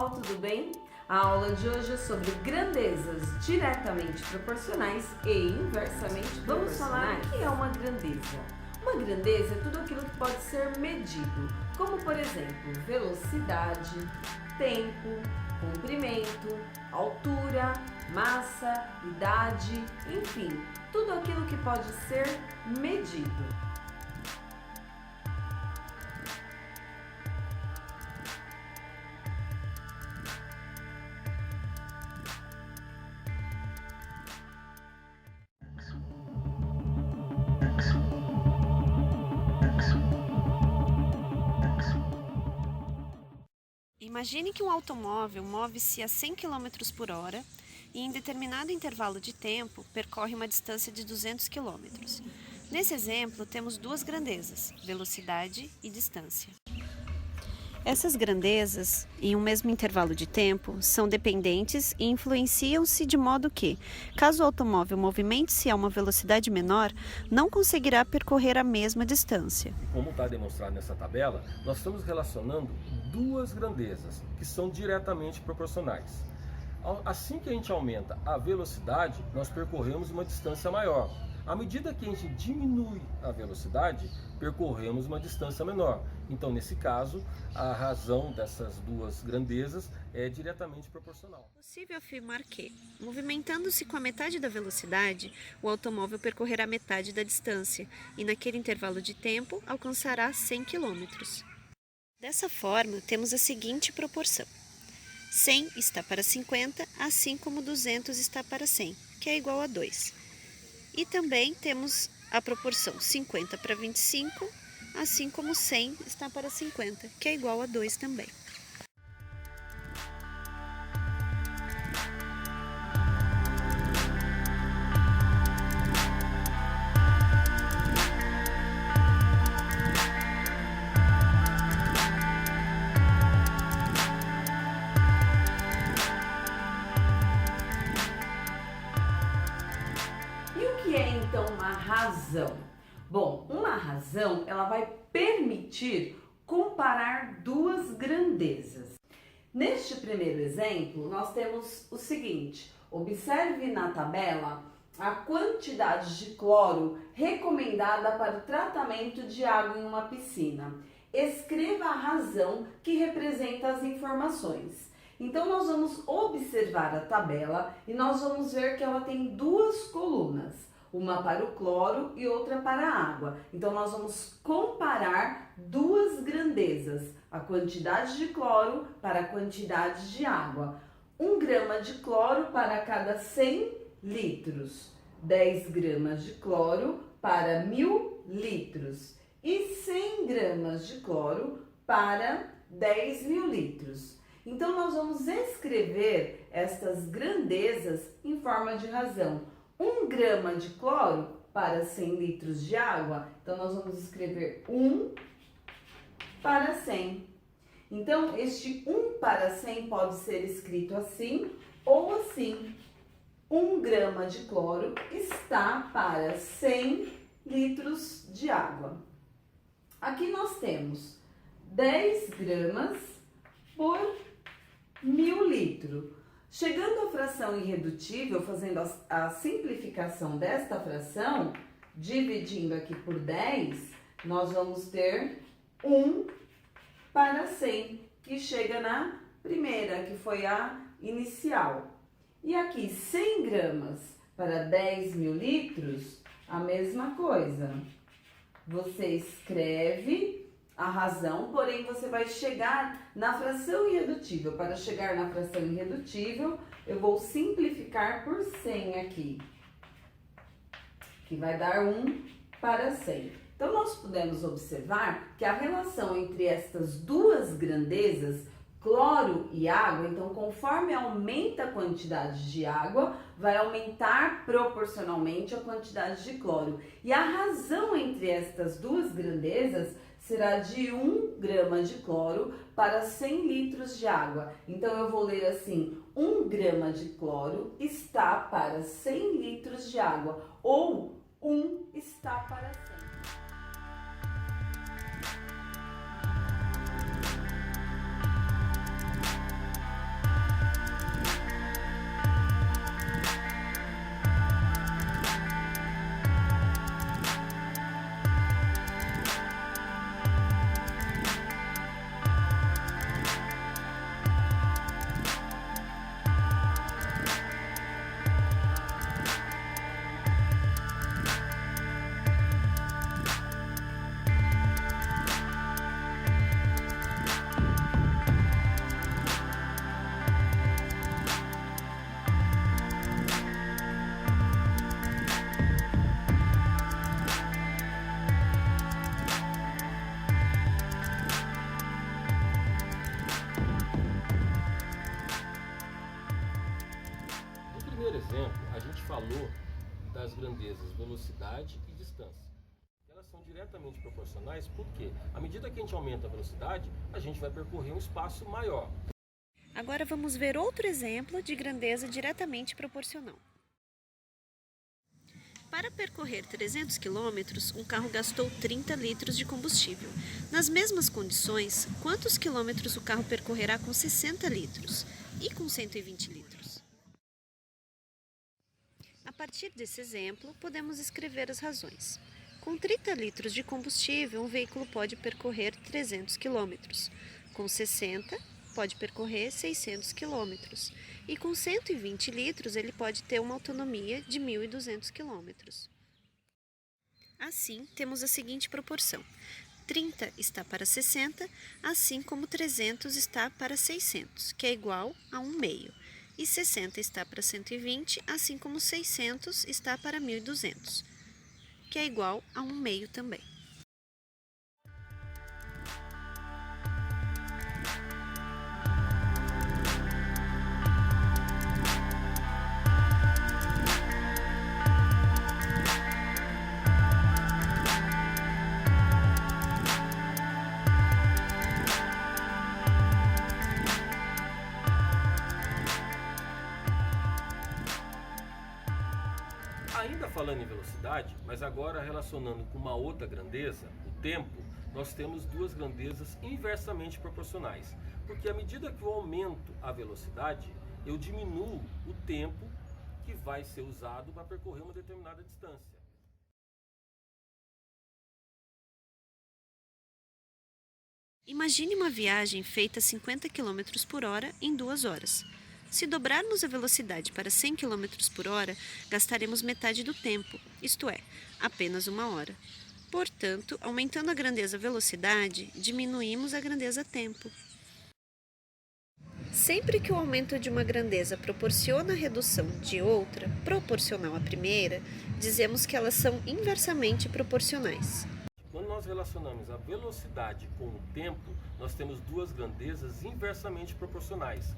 pessoal, tudo bem? A aula de hoje é sobre grandezas diretamente proporcionais e inversamente proporcionais. Vamos falar o que é uma grandeza. Uma grandeza é tudo aquilo que pode ser medido, como por exemplo, velocidade, tempo, comprimento, altura, massa, idade, enfim, tudo aquilo que pode ser medido. Imagine que um automóvel move-se a 100 km por hora e, em determinado intervalo de tempo, percorre uma distância de 200 km. Nesse exemplo, temos duas grandezas, velocidade e distância. Essas grandezas, em um mesmo intervalo de tempo, são dependentes e influenciam-se de modo que, caso o automóvel movimente-se a uma velocidade menor, não conseguirá percorrer a mesma distância. Como está demonstrado nessa tabela, nós estamos relacionando duas grandezas que são diretamente proporcionais. Assim que a gente aumenta a velocidade, nós percorremos uma distância maior. À medida que a gente diminui a velocidade, percorremos uma distância menor. Então, nesse caso, a razão dessas duas grandezas é diretamente proporcional. É possível afirmar que, movimentando-se com a metade da velocidade, o automóvel percorrerá metade da distância e, naquele intervalo de tempo, alcançará 100 km. Dessa forma, temos a seguinte proporção. 100 está para 50, assim como 200 está para 100, que é igual a 2. E também temos a proporção 50 para 25, assim como 100 está para 50, que é igual a 2 também. E o que é então uma razão? Bom, uma razão ela vai permitir comparar duas grandezas. Neste primeiro exemplo, nós temos o seguinte: observe na tabela a quantidade de cloro recomendada para o tratamento de água em uma piscina. Escreva a razão que representa as informações. Então, nós vamos observar a tabela e nós vamos ver que ela tem duas colunas, uma para o cloro e outra para a água. Então, nós vamos comparar duas grandezas, a quantidade de cloro para a quantidade de água. 1 grama de cloro para cada 100 litros, 10 gramas de cloro para 1000 litros e 100 gramas de cloro para 10.000 litros. Então, nós vamos escrever estas grandezas em forma de razão. 1 grama de cloro para 100 litros de água, então nós vamos escrever 1 para 100. Então, este 1 para 100 pode ser escrito assim ou assim. 1 grama de cloro está para 100 litros de água. Aqui nós temos 10 gramas por 1000 litros. Chegando à fração irredutível, fazendo a simplificação desta fração, dividindo aqui por 10, nós vamos ter 1 para 100, que chega na primeira, que foi a inicial. E aqui 100 gramas para 10.000 litros, a mesma coisa. Você escreve a razão, porém você vai chegar na fração irredutível. Para chegar na fração irredutível, eu vou simplificar por 100 aqui, que vai dar 1 para 100. Então, nós podemos observar que a relação entre estas duas grandezas, cloro e água, então conforme aumenta a quantidade de água, vai aumentar proporcionalmente a quantidade de cloro. E a razão entre estas duas grandezas será de 1 grama de cloro para 100 litros de água. Então, eu vou ler assim: 1 grama de cloro está para 100 litros de água, ou 1 está para 100. falou das grandezas velocidade e distância. Elas são diretamente proporcionais porque, à medida que a gente aumenta a velocidade, a gente vai percorrer um espaço maior. Agora vamos ver outro exemplo de grandeza diretamente proporcional. Para percorrer 300 km, um carro gastou 30 litros de combustível. Nas mesmas condições, quantos quilômetros o carro percorrerá com 60 litros e com 120 litros? A partir desse exemplo, podemos escrever as razões. Com 30 litros de combustível, um veículo pode percorrer 300 km. Com 60, pode percorrer 600 km. E com 120 litros, ele pode ter uma autonomia de 1.200 km. Assim, temos a seguinte proporção. 30 está para 60, assim como 300 está para 600, que é igual a 1/2. E 60 está para 120, assim como 600 está para 1.200, que é igual a 1/2 também. Ainda falando em velocidade, mas agora relacionando com uma outra grandeza, o tempo, nós temos duas grandezas inversamente proporcionais. Porque à medida que eu aumento a velocidade, eu diminuo o tempo que vai ser usado para percorrer uma determinada distância. Imagine uma viagem feita a 50 km por hora em 2 horas. Se dobrarmos a velocidade para 100 km por hora, gastaremos metade do tempo, isto é, apenas 1 hora. Portanto, aumentando a grandeza velocidade, diminuímos a grandeza tempo. Sempre que o aumento de uma grandeza proporciona a redução de outra, proporcional à primeira, dizemos que elas são inversamente proporcionais. Quando nós relacionamos a velocidade com o tempo, nós temos duas grandezas inversamente proporcionais.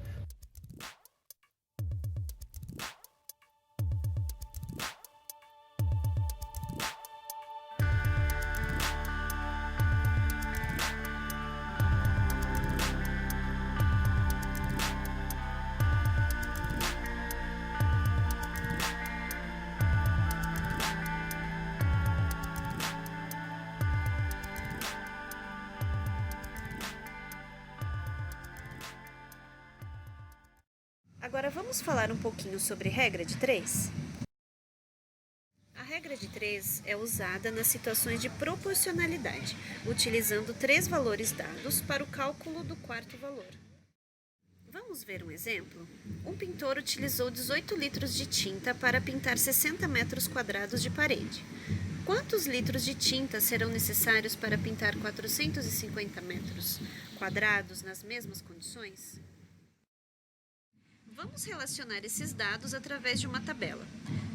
Agora vamos falar um pouquinho sobre regra de 3? A regra de 3 é usada nas situações de proporcionalidade, utilizando 3 valores dados para o cálculo do 4º valor. Vamos ver um exemplo? Um pintor utilizou 18 litros de tinta para pintar 60 metros quadrados de parede. Quantos litros de tinta serão necessários para pintar 450 metros quadrados nas mesmas condições? Vamos relacionar esses dados através de uma tabela.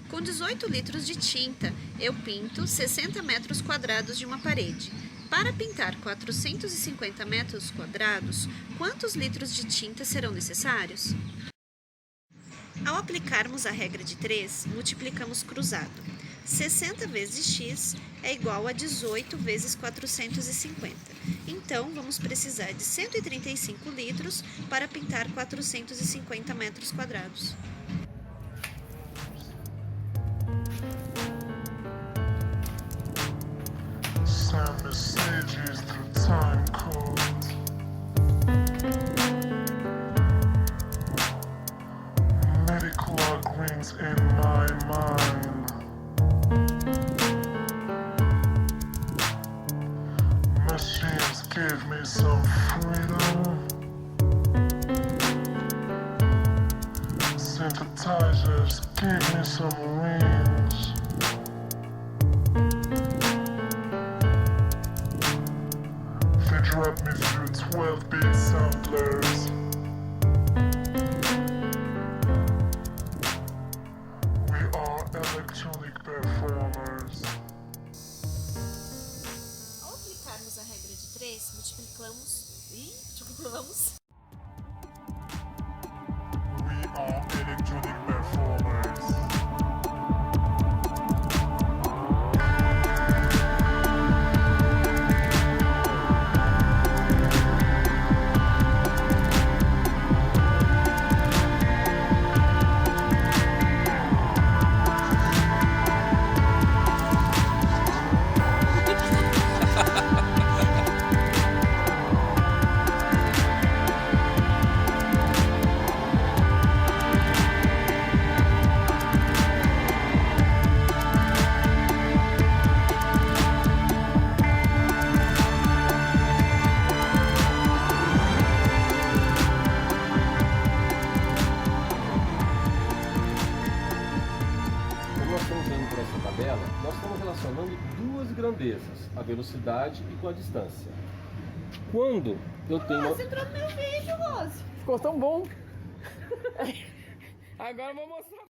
Com 18 litros de tinta, eu pinto 60 metros quadrados de uma parede. Para pintar 450 metros quadrados, quantos litros de tinta serão necessários? Ao aplicarmos a regra de 3, multiplicamos cruzado. 60 vezes x é igual a 18 vezes 450. Então, vamos precisar de 135 litros para pintar 450 metros quadrados. Some messages through time code. Medical rings in my mind. Machines give me some freedom. Synthesizers give me some range. They drop me through 12-bit samplers. We are electronic performers. Ao aplicarmos a regra de 3, multiplicamos. We are electronic performers. por essa tabela, nós estamos relacionando duas grandezas, a velocidade e com a distância. Quando eu tenho... Você entrou no meu vídeo, Rose. Ficou tão bom! Agora eu vou mostrar.